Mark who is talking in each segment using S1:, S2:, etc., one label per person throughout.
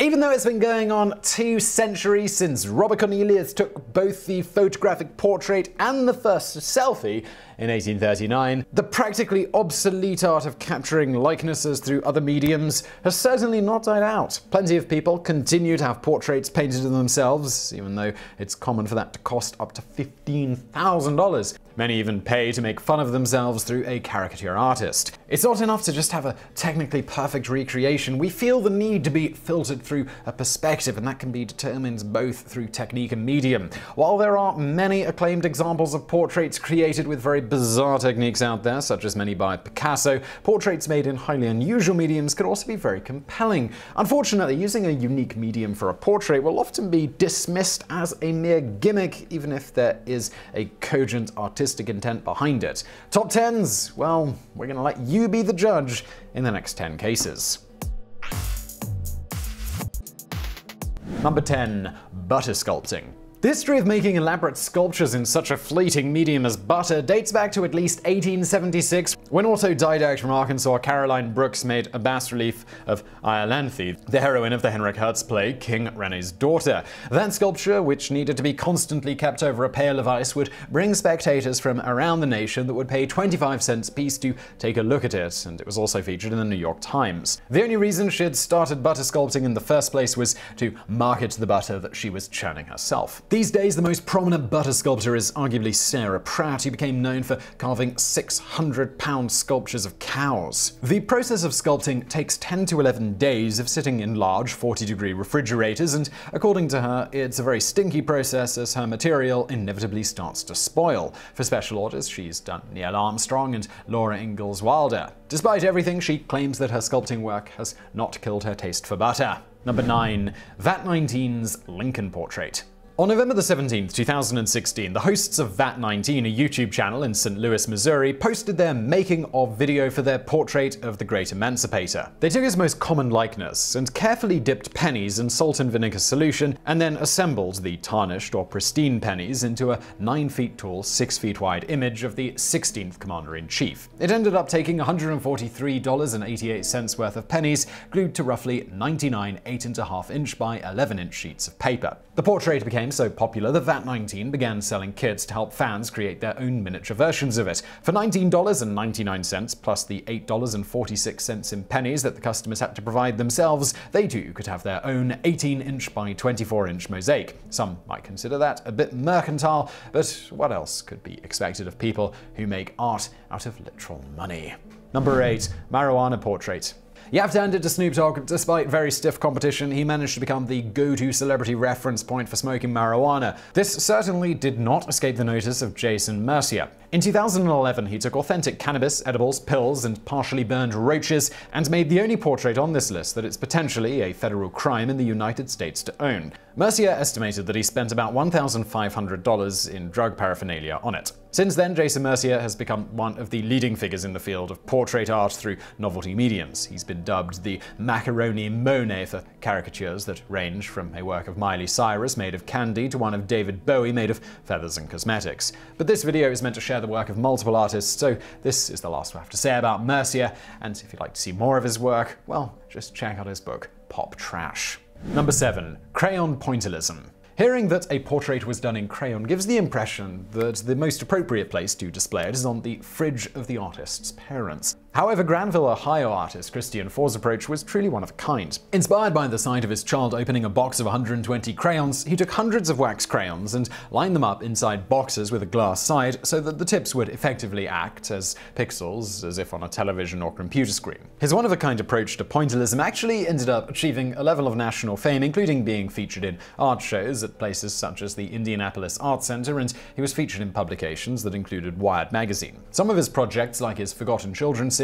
S1: Even though it's been going on 2 centuries since Robert Cornelius took both the photographic portrait and the first selfie in 1839, the practically obsolete art of capturing likenesses through other mediums has certainly not died out. Plenty of people continue to have portraits painted of themselves, even though it's common for that to cost up to $15,000. Many even pay to make fun of themselves through a caricature artist. It's not enough to just have a technically perfect recreation. We feel the need to be filtered through a perspective, and that can be determined both through technique and medium. While there are many acclaimed examples of portraits created with very bizarre techniques out there, such as many by Picasso, portraits made in highly unusual mediums can also be very compelling. Unfortunately, using a unique medium for a portrait will often be dismissed as a mere gimmick, even if there is a cogent artistic intent behind it. TopTenz? Well, we're gonna let you be the judge in the next 10 cases. Number 10. Butter sculpting. The history of making elaborate sculptures in such a fleeting medium as butter dates back to at least 1876, when autodidact from Arkansas Caroline Brooks made a bas-relief of Iolanthe, the heroine of the Henrik Hertz play King René's Daughter. That sculpture, which needed to be constantly kept over a pail of ice, would bring spectators from around the nation that would pay 25 cents a piece to take a look at it, and it was also featured in the New York Times. The only reason she had started butter sculpting in the first place was to market the butter that she was churning herself. These days, the most prominent butter sculptor is arguably Sarah Pratt, who became known for carving 600-pound sculptures of cows. The process of sculpting takes 10 to 11 days of sitting in large 40-degree refrigerators, and according to her, it's a very stinky process as her material inevitably starts to spoil. For special orders, she's done Neil Armstrong and Laura Ingalls Wilder. Despite everything, she claims that her sculpting work has not killed her taste for butter. Number 9. VAT19's Lincoln Portrait. On November 17, 2016, the hosts of VAT19, a YouTube channel in St. Louis, Missouri, posted their making-of video for their portrait of the Great Emancipator. They took his most common likeness and carefully dipped pennies in salt and vinegar solution, and then assembled the tarnished or pristine pennies into a 9 feet tall, 6 feet wide image of the 16th Commander-in-Chief. It ended up taking $143.88 worth of pennies, glued to roughly 99 8.5-inch by 11-inch sheets of paper. The portrait became so popular that VAT19 began selling kits to help fans create their own miniature versions of it. For $19.99 plus the $8.46 in pennies that the customers had to provide themselves, they too could have their own 18-inch by 24-inch mosaic. Some might consider that a bit mercantile, but what else could be expected of people who make art out of literal money? Number 8. Marijuana Portrait. You have to hand it to Snoop Dogg. Despite very stiff competition, he managed to become the go-to celebrity reference point for smoking marijuana. This certainly did not escape the notice of Jason Mercier. In 2011, he took authentic cannabis, edibles, pills, and partially burned roaches, and made the only portrait on this list that it's potentially a federal crime in the United States to own. Mercier estimated that he spent about $1,500 in drug paraphernalia on it. Since then, Jason Mercier has become one of the leading figures in the field of portrait art through novelty mediums. He's been dubbed the Macaroni Monet for caricatures that range from a work of Miley Cyrus made of candy to one of David Bowie made of feathers and cosmetics. But this video is meant to share the work of multiple artists, so this is the last I have to say about Mercier, and if you'd like to see more of his work, well, just check out his book, Pop Trash. Number 7. Crayon Pointillism. Hearing that a portrait was done in crayon gives the impression that the most appropriate place to display it is on the fridge of the artist's parents. However, Granville, Ohio artist Christian Four's approach was truly one of a kind. Inspired by the sight of his child opening a box of 120 crayons, he took hundreds of wax crayons and lined them up inside boxes with a glass side so that the tips would effectively act as pixels, as if on a television or computer screen. His one-of-a-kind approach to pointillism actually ended up achieving a level of national fame, including being featured in art shows at places such as the Indianapolis Art Center, and he was featured in publications that included Wired magazine. Some of his projects, like his Forgotten Children series,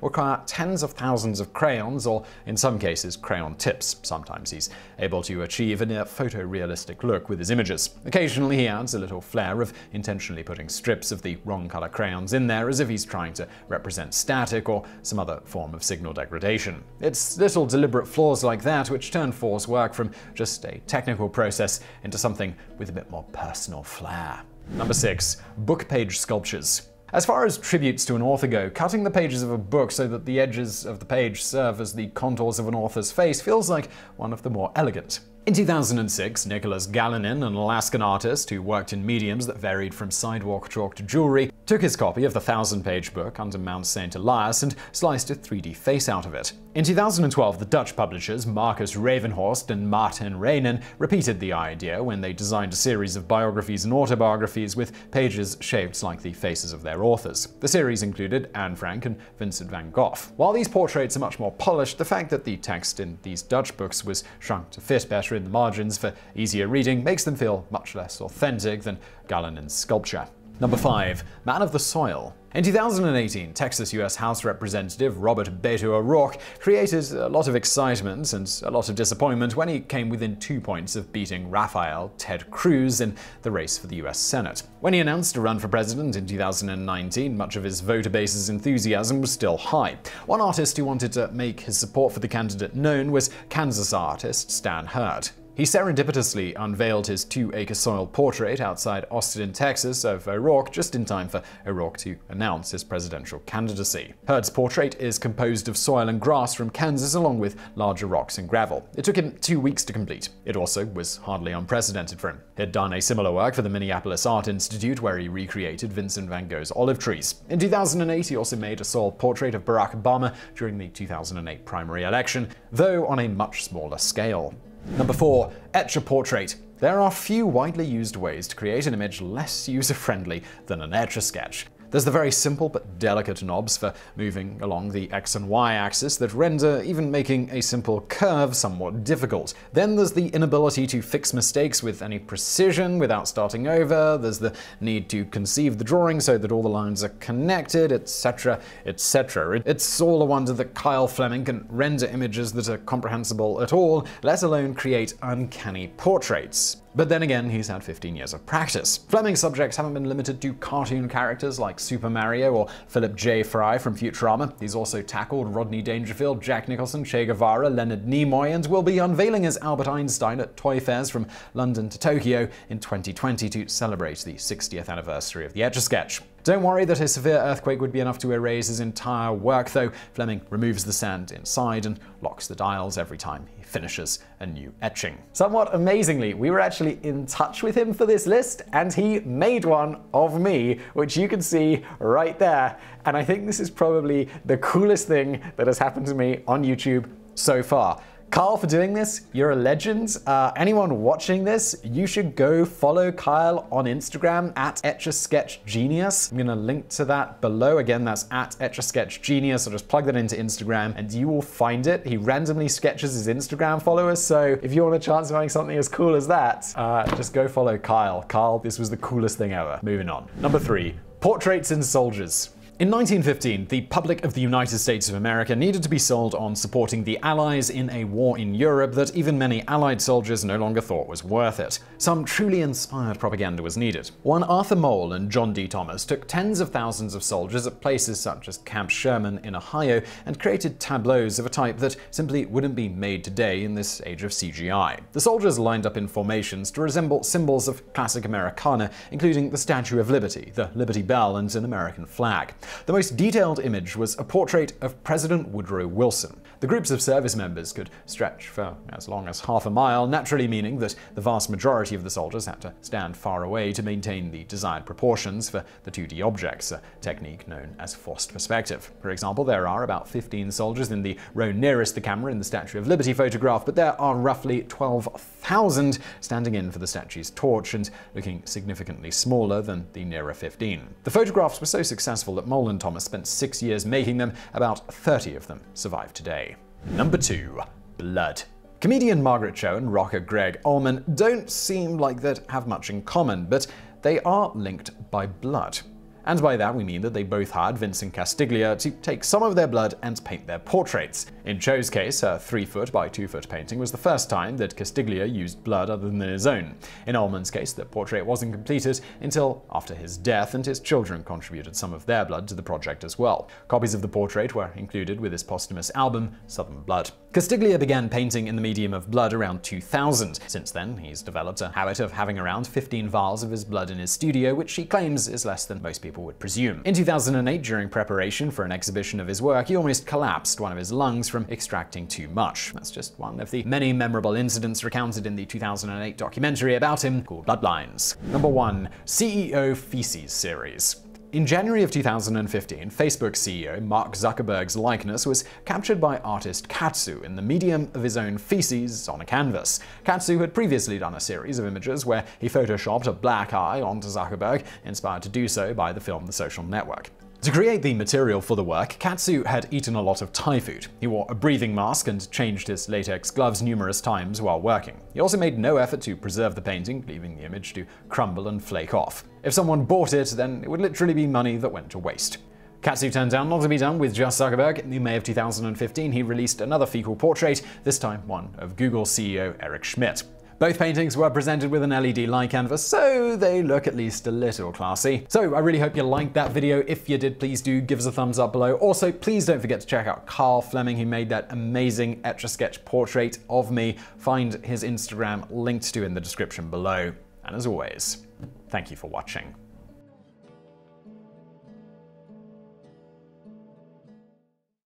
S1: require tens of thousands of crayons, or in some cases, crayon tips. Sometimes he's able to achieve a near photorealistic look with his images. Occasionally he adds a little flair of intentionally putting strips of the wrong color crayons in there, as if he's trying to represent static or some other form of signal degradation. It's little deliberate flaws like that which turn Four's work from just a technical process into something with a bit more personal flair. Number 6. Book page sculptures. As far as tributes to an author go, cutting the pages of a book so that the edges of the page serve as the contours of an author's face feels like one of the more elegant. In 2006, Nicholas Galinin, an Alaskan artist who worked in mediums that varied from sidewalk chalk to jewelry, took his copy of the 1,000-page book Under Mount St. Elias and sliced a 3D face out of it. In 2012, the Dutch publishers Marcus Ravenhorst and Martin Reinen repeated the idea when they designed a series of biographies and autobiographies with pages shaped like the faces of their authors. The series included Anne Frank and Vincent van Gogh. While these portraits are much more polished, the fact that the text in these Dutch books was shrunk to fit better in the margins for easier reading makes them feel much less authentic than Galinin's sculpture. Number 5. Man of the Soil. In 2018, Texas U.S. House Representative Robert Beto O'Rourke created a lot of excitement and a lot of disappointment when he came within 2 points of beating Rafael Ted Cruz in the race for the U.S. Senate. When he announced a run for president in 2019, much of his voter base's enthusiasm was still high. One artist who wanted to make his support for the candidate known was Kansas artist Stan Hurd. He serendipitously unveiled his 2-acre soil portrait outside Austin, Texas of O'Rourke just in time for O'Rourke to announce his presidential candidacy. Hurd's portrait is composed of soil and grass from Kansas along with larger rocks and gravel. It took him 2 weeks to complete. It also was hardly unprecedented for him. He'd done a similar work for the Minneapolis Art Institute where he recreated Vincent van Gogh's olive trees. In 2008, he also made a soil portrait of Barack Obama during the 2008 primary election, though on a much smaller scale. Number 4. Etch a portrait. There are few widely used ways to create an image less user-friendly than an Etch-a-Sketch. There's the very simple but delicate knobs for moving along the X and Y axis that render even making a simple curve somewhat difficult. Then there's the inability to fix mistakes with any precision without starting over, there's the need to conceive the drawing so that all the lines are connected, etc, etc. It's all a wonder that Kyle Fleming can render images that are comprehensible at all, let alone create uncanny portraits. But then again, he's had 15 years of practice. Fleming's subjects haven't been limited to cartoon characters like Super Mario or Philip J. Fry from Futurama. He's also tackled Rodney Dangerfield, Jack Nicholson, Che Guevara, Leonard Nimoy, and will be unveiling as Albert Einstein at Toy Fairs from London to Tokyo in 2020 to celebrate the 60th anniversary of the Etch-a-Sketch. Don't worry that a severe earthquake would be enough to erase his entire work, though. Fleming removes the sand inside and locks the dials every time he finishes a new etching. Somewhat amazingly, we were actually in touch with him for this list, and he made one of me, which you can see right there. And I think this is probably the coolest thing that has happened to me on YouTube so far. Kyle, for doing this, you're a legend. Anyone watching this, you should go follow Kyle on Instagram at Etch-a-Sketch-Genius. I'm gonna link to that below. Again, that's at Etch-a-Sketch-Genius. So just plug that into Instagram and you will find it. He randomly sketches his Instagram followers. So if you want a chance of having something as cool as that, just go follow Kyle. Kyle, this was the coolest thing ever. Moving on. Number 3, portraits in soldiers. In 1915, the public of the United States of America needed to be sold on supporting the Allies in a war in Europe that even many Allied soldiers no longer thought was worth it. Some truly inspired propaganda was needed. One Arthur Mole and John D. Thomas took tens of thousands of soldiers at places such as Camp Sherman in Ohio and created tableaus of a type that simply wouldn't be made today in this age of CGI. The soldiers lined up in formations to resemble symbols of classic Americana, including the Statue of Liberty, the Liberty Bell, and an American flag. The most detailed image was a portrait of President Woodrow Wilson. The groups of service members could stretch for as long as half a mile, naturally meaning that the vast majority of the soldiers had to stand far away to maintain the desired proportions for the 2D objects, a technique known as forced perspective. For example, there are about 15 soldiers in the row nearest the camera in the Statue of Liberty photograph, but there are roughly 12,000 standing in for the statue's torch and looking significantly smaller than the nearer 15. The photographs were so successful that Mole and Thomas spent 6 years making them. About 30 of them survive today. Number 2. Blood. Comedian Margaret Cho and rocker Greg Allman don't seem like they'd have much in common, but they are linked by blood. And by that we mean that they both hired Vincent Castiglia to take some of their blood and paint their portraits. In Cho's case, her 3-foot by 2-foot painting was the first time that Castiglia used blood other than his own. In Allman's case, the portrait wasn't completed until after his death, and his children contributed some of their blood to the project as well. Copies of the portrait were included with his posthumous album, Southern Blood. Castiglia began painting in the medium of blood around 2000. Since then, he's developed a habit of having around 15 vials of his blood in his studio, which he claims is less than most people people would presume. In 2008, during preparation for an exhibition of his work, he almost collapsed one of his lungs from extracting too much. That's just one of the many memorable incidents recounted in the 2008 documentary about him called Bloodlines. Number 1. CEO Feces Series. In January of 2015, Facebook CEO Mark Zuckerberg's likeness was captured by artist Katsu in the medium of his own feces on a canvas. Katsu had previously done a series of images where he photoshopped a black eye onto Zuckerberg, inspired to do so by the film The Social Network. To create the material for the work, Katsu had eaten a lot of Thai food. He wore a breathing mask and changed his latex gloves numerous times while working. He also made no effort to preserve the painting, leaving the image to crumble and flake off. If someone bought it, then it would literally be money that went to waste. Katsu turned out not to be done with just Zuckerberg. In May of 2015, he released another fecal portrait, this time one of Google CEO Eric Schmidt. Both paintings were presented with an LED light canvas, so they look at least a little classy. So I really hope you liked that video. If you did, please do give us a thumbs up below. Also, please don't forget to check out Carl Fleming, who made that amazing Etch-a-Sketch portrait of me. Find his Instagram linked to in the description below. And as always, thank you for watching.